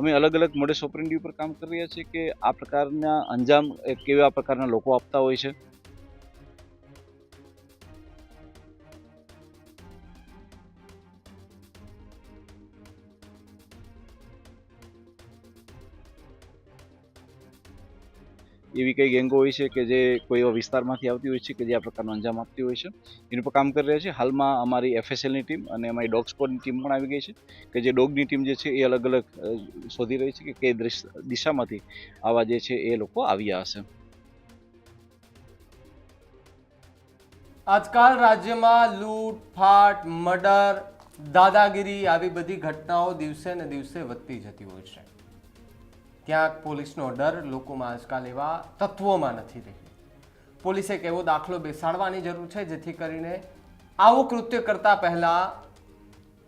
અમે અલગ અલગ મોડસ ઓપરેન્ડી ઉપર કામ કરી રહ્યા છીએ કે આ પ્રકારના અંજામ કેવા પ્રકારના લોકો આપતા હોય છે. એવી કઈ ગેંગો હોય છે કે જે કોઈ એવા વિસ્તારમાંથી આવતી હોય છે કે જે આ પ્રકારનો અંજામ આપતી હોય છે. એની પર કામ કરી રહ્યા છે. હાલમાં અમારી FSLની ટીમ અને અમારી ડોગ સ્કોડની ટીમ પણ આવી ગઈ છે કે જે ડોગની ટીમ જે છે એ અલગ અલગ શોધી રહી છે કે કઈ દિશામાંથી આવા જે છે એ લોકો આવ્યા હશે. આજકાલ રાજ્યમાં લૂંટફાટ, મર્ડર, દાદાગીરી આવી બધી ઘટનાઓ દિવસે ને દિવસે વધતી જતી હોય છે. ક્યાંક પોલીસનો ડર લોકોમાં આજકાલ એવા તત્વોમાં નથી રહી. પોલીસે એક એવો દાખલો બેસાડવાની જરૂર છે જેથી કરીને આવું કૃત્ય કરતા પહેલા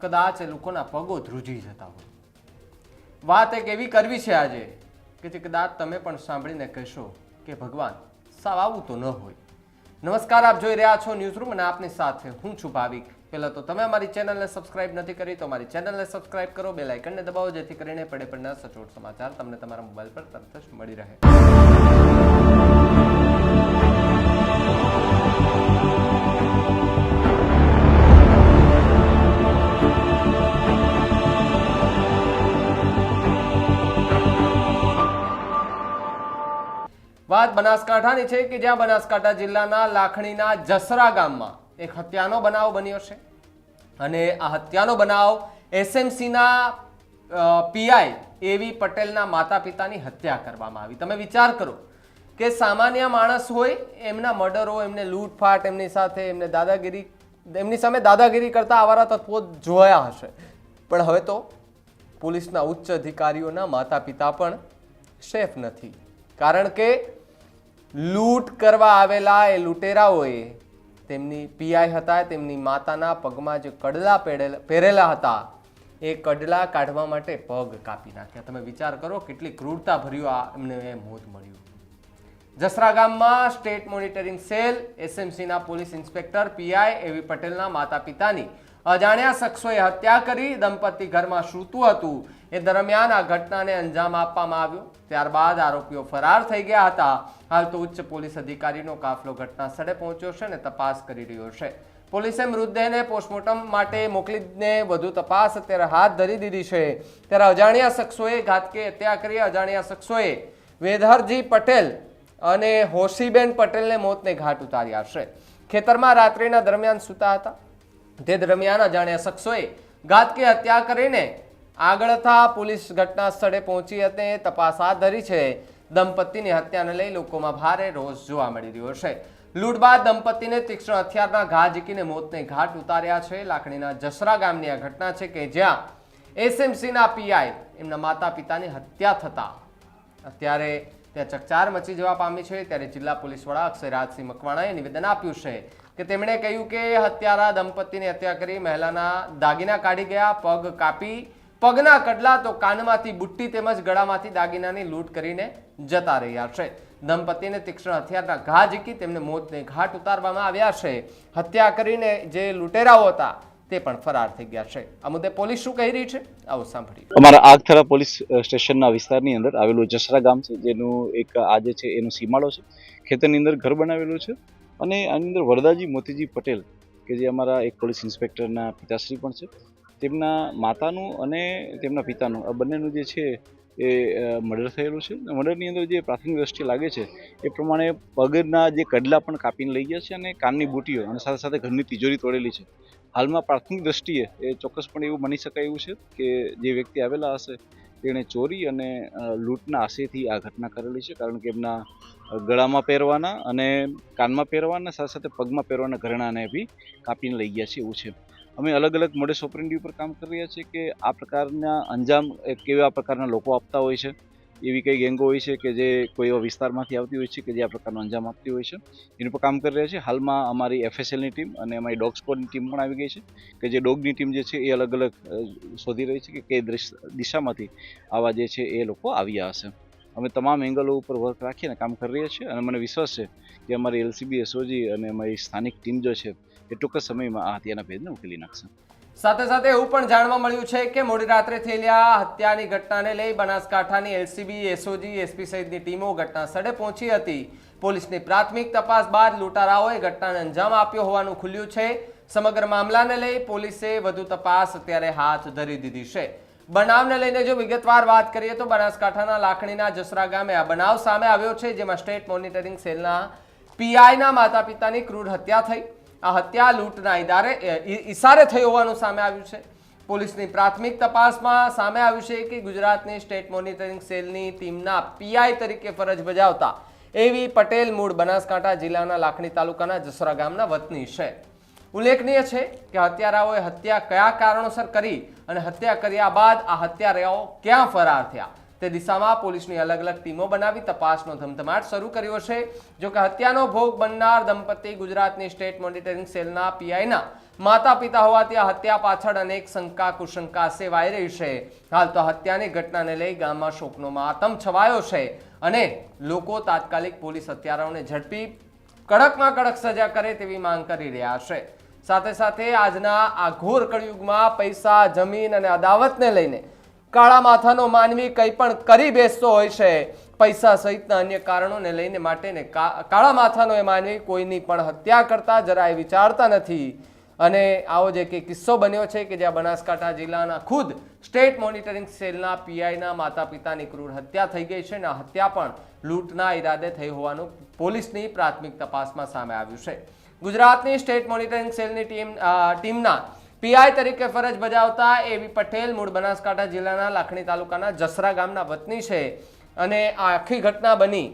કદાચ એ લોકોના પગો ધ્રુજી જતા હોય. વાત એક એવી કરવી છે આજે કે જે કદાચ તમે પણ સાંભળીને કહેશો કે ભગવાન સાવ આવું તો ન હોય. નમસ્કાર, આપ જોઈ રહ્યા છો ન્યૂઝરૂમ અને આપની સાથે હું છું ભાવિક. પહેલા તો તમે અમારી ચેનલને સબસ્ક્રાઇબ નથી કરી તો અમારી ચેનલને સબસ્ક્રાઇબ કરો, બેલ આઇકનને દબાવો જેથી કરીને પડે પડના સચોટ સમાચાર તમને તમારા મોબાઈલ પર તરત જ મળી રહે. વાત બનાસકાંઠાની છે કે જ્યાં બનાસકાંઠા જિલ્લાના લાખણીના જસરા ગામમાં એક હત્યાનો બનાવ બન્યો છે અને આ હત્યાનો બનાવ SMCના PI એવી પટેલના માતા પિતાની હત્યા કરવામાં આવી. તમે વિચાર કરો કે સામાન્ય માણસ હોય, એમના મર્ડરો, એમને લૂંટફાટ, એમની સાથે એમની સામે દાદાગીરી કરતા આવારા તત્વો જોયા હશે, પણ હવે તો પોલીસના ઉચ્ચ અધિકારીઓના માતા પિતા પણ સેફ નથી. કારણ કે લૂંટ કરવા આવેલા એ લૂંટેરાઓએ તેમની PI હતા, તેમની માતાના પગમાં જે કડલા પહેરેલા હતા એ કડલા કાઢવા માટે પગ કાપી નાખ્યા. તમે વિચાર કરો કેટલી ક્રૂરતા ભર્યું એમને મોત મળ્યું. જસરા ગામમાં સ્ટેટ મોનિટરિંગ સેલ, SMCના પોલીસ ઇન્સ્પેક્ટર PI એવી પટેલના માતા પિતાની અજાણ્યા શખ્સોએ હત્યા કરી. દંપતી ઘરમાં સૂતું હતું એ દરમિયાન આ ઘટનાને અંજામ આપવામાં આવ્યો. ત્યારબાદ આરોપીઓ ફરાર થઈ ગયા હતા. હાલ તો ઉચ્ચ પોલીસ અધિકારીનો કાફલો ઘટના સ્થળે પહોંચ્યો છે અને તપાસ કરી રહ્યો છે. પોલીસે મૃતદેહને પોસ્ટમોર્ટમ માટે મોકલીને વધુ તપાસ અત્યારે હાથ ધરી દીધી છે. ત્યારે અજાણ્યા શખ્સોએ ઘાતકી હત્યા કરી. અજાણ્યા શખ્સોએ વેધરજી પટેલ અને હોશીબેન પટેલને મોતને ઘાટ ઉતાર્યા છે. ખેતરમાં રાત્રિના દરમિયાન સૂતા હતા. તે દરમિયાન અજાણ્યા શખ્સોએ ઘાતકી હત્યા કરીને આગળતા પોલીસ ઘટના સ્થળે પહોંચી હતી, તપાસ હાથ ધરી છે. દંપતીની હત્યાને લઈ લોકોમાં ભારે રોષ જોવા મળી રહ્યો છે. લૂંટ બાદ દંપતીને તીક્ષ્ણ હથિયારના ઘા ઝીકીને મોતને ઘાટ ઉતાર્યા છે. લાખણીના જસરા ગામની આ ઘટના છે કે જ્યાં SMCના PI એમના માતા પિતાની હત્યા થતા અત્યારે ત્યાં ચકચાર મચી જવા પામી છે. ત્યારે જિલ્લા પોલીસ વડા અક્ષયરાજસિંહ મકવાણાએ નિવેદન આપ્યું છે કે તેમણે કહ્યું કે હત્યારા દંપતીની હત્યા કરી મહિલાના દાગીના કાઢી ગયા, પગ કાપી, પગના કડલા તો કાનમાંથી બુટ્ટી તેમજ ગળામાંથી દાગીનાની લૂંટ કરીને જતા રહ્યા છે. દંપતીને તીક્ષ્ણ હથિયારના ઘા ઝીકી તેમને મોતને ઘાટ ઉતારવામાં આવ્યા છે. હત્યા કરીને જે લૂંટેરાઓ હતા તે પણ ફરાર થઈ ગયા છે. આ મુદ્દે પોલીસ શું કહી રહી છે આવો સાંભળીએ. અમારા આગથરા પોલીસ સ્ટેશનના વિસ્તારની અંદર આવેલું જસરા ગામ છે, જેનું એક આજે છે એનો સીમાડો છે. ખેતરની અંદર ઘર બનાવેલું છે અને આની અંદર વરદાજી મોતીજી પટેલ કે જે અમારા એક પોલીસ ઇન્સ્પેક્ટરના પિતાશ્રી પણ છે, તેમના માતાનું અને તેમના પિતાનું આ બંનેનું જે છે એ મર્ડર થયેલું છે. મર્ડરની અંદર જે પ્રાથમિક દ્રષ્ટિએ લાગે છે એ પ્રમાણે પગના જે કડલા પણ કાપીને લઈ ગયા છે અને કાનની બુટીઓ અને સાથે સાથે ઘરની તિજોરી તોડેલી છે. હાલમાં પ્રાથમિક દ્રષ્ટિએ એ ચોક્કસપણે એવું બની શકાય એવું છે કે જે વ્યક્તિ આવેલા હશે તેણે ચોરી અને લૂંટના આશયથી આ ઘટના કરેલી છે. કારણ કે એમના ગળામાં પહેરવાના અને કાનમાં પહેરવાના સાથે સાથે પગમાં પહેરવાના ઘરેણાને બી કાપીને લઈ ગયા છે એવું છે. અમે અલગ અલગ મોડસ ઓપરેન્ડી ઉપર કામ કરી રહ્યા છીએ કે આ પ્રકારના અંજામ કેવા પ્રકારના લોકો આપતા હોય છે. એવી કઈ ગેંગો હોય છે કે જે કોઈ એવા વિસ્તારમાંથી આવતી હોય છે કે જે આ પ્રકારનો અંજામ આપતી હોય છે. એની પર કામ કરી રહ્યા છે. હાલમાં અમારી FSLની ટીમ અને અમારી ડોગ સ્કોડની ટીમ પણ આવી ગઈ છે કે જે ડોગની ટીમ જે છે એ અલગ અલગ શોધી રહી છે કે કઈ દિશામાંથી આવા જે છે એ લોકો આવ્યા હશે. અમે તમામ એંગલો ઉપર વર્ક રાખીને કામ કરી રહ્યા છીએ અને મને વિશ્વાસ છે કે અમારી LCB SOG અને અમારી સ્થાનિક ટીમ જો છે એ ટૂંક સમયમાં આ હત્યાના ભેદને ઉકેલી નાખશે. સાથે સાથે એવું પણ જાણવા મળ્યું છે કે મોડી રાત્રે થયેલી આ હત્યાની ઘટનાને લઈ બનાસકાંઠાની એલસીબી, એસઓજી, એસપી સહિતની ટીમો ઘટના સ્થળે પહોંચી હતી. પોલીસની પ્રાથમિક તપાસ બાદ લૂંટારાઓએ ઘટનાને અંજામ આપ્યો હોવાનું ખુલ્યું છે. સમગ્ર મામલાને લઈ પોલીસે વધુ તપાસ અત્યારે હાથ ધરી દીધી છે. બનાવને લઈને જો વિગતવાર વાત કરીએ તો બનાસકાંઠાના લાખણીના જસરા ગામે આ બનાવ સામે આવ્યો છે, જેમાં સ્ટેટ મોનિટરિંગ સેલના પીઆઈના માતા પિતાની ક્રૂર હત્યા થઈ. આ હત્યા લૂંટના ઈશારે થઈ હોવાનું સામે આવ્યું છે. પોલીસની પ્રાથમિક તપાસમાં સામે આવ્યું છે કે ગુજરાતની સ્ટેટ મોનિટરિંગ સેલની ટીમના પીઆઈ તરીકે ફરજ બજાવતા એવી પટેલ મૂળ બનાસકાંઠા જિલ્લાના લાખણી તાલુકાના જસરા ગામના વતની છે. ઉલ્લેખનીય છે કે હત્યારાઓએ હત્યા કયા કારણોસર કરી અને હત્યા કર્યા બાદ આ હત્યારાઓ ક્યાં ફરાર થયા તે દિશામાં પોલીસની અલગ અલગ ટીમો બનાવી તપાસનો ધમધમાટ શરૂ કર્યો છે. જો કે હત્યાનો ભોગ બનનાર દંપતી ગુજરાતની સ્ટેટ મોનિટરિંગ સેલના પીઆઈના માતા પિતા હોવાથી આ હત્યા પાછળ અનેક શંકા કુશંકા સેવાઈ રહી છે. હાલ તો હત્યાની ઘટનાને લઈ ગામમાં શોકનો માતમ છવાયો છે અને લોકો તાત્કાલિક પોલીસ હત્યારાઓને ઝડપી કડકમાં કડક સજા કરે તેવી માંગ કરી રહ્યા છે. સાથે સાથે આજના આ ઘોર કળયુગમાં પૈસા, જમીન અને અદાવતને લઈને કાળા માથાનો માનવી કંઈ પણ કરી બેસતો હોય છે. પૈસા સહિતના અન્ય કારણોને લઈને માટેને કાળા માથાનો એ માનવી કોઈની પણ હત્યા કરતા જરાય વિચારતા નથી. અને આવો જે કે કિસ્સો બન્યો છે કે જ્યાં બનાસકાંઠા જિલ્લાના ખુદ સ્ટેટ મોનિટરિંગ સેલના પીઆઈના માતા પિતાની ક્રૂર હત્યા થઈ ગઈ છે અને આ હત્યા પણ લૂંટના ઈરાદે થઈ હોવાનું પોલીસની પ્રાથમિક તપાસમાં સામે આવ્યું છે. ગુજરાતની સ્ટેટ મોનિટરિંગ સેલની ટીમના પીઆઈ તરીકે ફરજ બજાવતા એવી પટેલ મૂળ બનાસકાંઠા જિલ્લાના લાખણી તાલુકાના જસરા ગામના વતની છે અને આ આખી ઘટના બની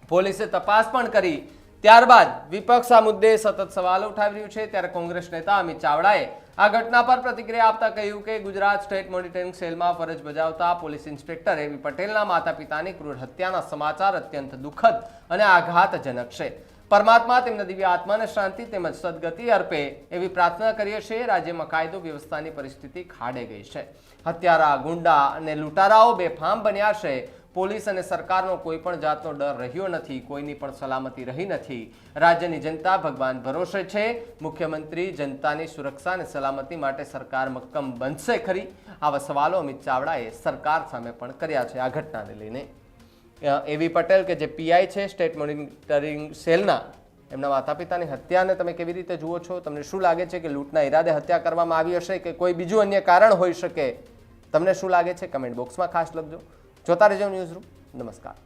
પોલીસે તપાસ પણ કરી. ત્યારબાદ વિપક્ષ આ મુદ્દે સતત સવાલો ઉઠાવી રહ્યું છે. ત્યારે કોંગ્રેસ નેતા અમિત ચાવડાએ આ ઘટના પર પ્રતિક્રિયા આપતા કહ્યું કે ગુજરાત સ્ટેટ મોનિટરિંગ સેલમાં ફરજ બજાવતા પોલીસ ઇન્સ્પેક્ટર એવી પટેલના માતા પિતાની ક્રૂર હત્યાના સમાચાર અત્યંત દુઃખદ અને આઘાતજનક છે. પરમાત્મા તેમના દિવ્ય આત્માને શાંતિ તેમજ સદગતિ અર્પે એવી પ્રાર્થના કરીએ છીએ. રાજ્યમાં કાયદો વ્યવસ્થાની પરિસ્થિતિ ખાડે ગઈ છે. હત્યારા, ગુંડા અને લૂંટારાઓ બેફામ બન્યા છે. પોલીસ અને સરકારનો કોઈ પણ જાતનો ડર રહ્યો નથી. કોઈની પણ સલામતી રહી નથી. રાજ્યની જનતા ભગવાન ભરોસે છે. મુખ્યમંત્રી જનતાની સુરક્ષા અને સલામતી માટે સરકાર મક્કમ બનશે ખરી? આવા સવાલો અમિત ચાવડાએ સરકાર સામે પણ કર્યા છે આ ઘટનાને લઈને. એવી પટેલ કે જે પીઆઈ છે સ્ટેટ મોનિટરિંગ સેલના, એમના માતા પિતાની હત્યાને તમે કેવી રીતે જુઓ છો? તમને શું લાગે છે કે લૂંટના ઈરાદે હત્યા કરવામાં આવી હશે કે કોઈ બીજું અન્ય કારણ હોઈ શકે? તમને શું લાગે છે? કમેન્ટ બોક્સમાં ખાસ લખજો. જોતા રહેજો ન્યૂઝરૂમ. નમસ્કાર.